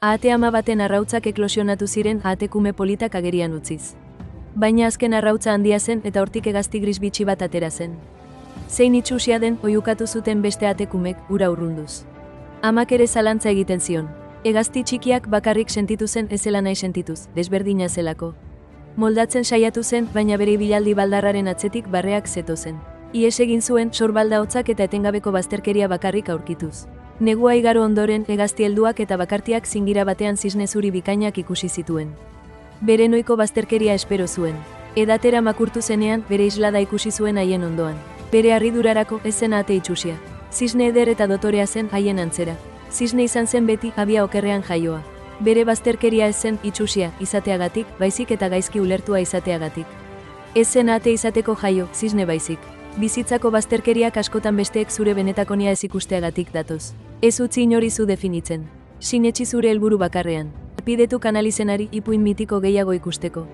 Ahate ama baten arrautzak eklosionatu ziren ahatekume politak agerian utziz. Baina azken arrautza handia zen eta hortik hegazti gris bitxi bat atera zen. Zein itxusia den oihukatu zuten beste ahatekumek ura urrunduz. Amak ere zalantza egiten zion. Hegazti txikiak bakarrik sentitu zen ezela nahi sentituz, desberdina zelako. Moldatzen saiatu zen, baina bere ibilaldi baldarraren atzetik barreak zetozen. Ihes egin zuen sorbalda hotzak eta etengabeko bazterkeria bakarrik aurkituz. Negua igaro ondoren hegazti helduak eta bakartiak zingira batean zisne zuri bikainak ikusi zituen. Bere noiko bazterkeria espero zuen. Edatera makurtu zenean bere islada ikusi zuen haien ondoan. Bere harridurarako ez zen ahate itxusia. Zisne eder eta dotorea zen haien antzera. Zisne izan zen beti habia okerrean jaioa. Bere bazterkeria ez zen itxusia izateagatik, baizik eta gaizki ulertua izateagatik. Ez zen ahate izateko jaio, zisne baizik. Bizitzako bazterkeriak askotan besteek zure benetakonia ez ikusteagatik datoz. Ez utzi inori zu definitzen. Sinetsi zure helburu bakarrean. Pidetu kanalizenari ipuin mitiko gehiago ikusteko.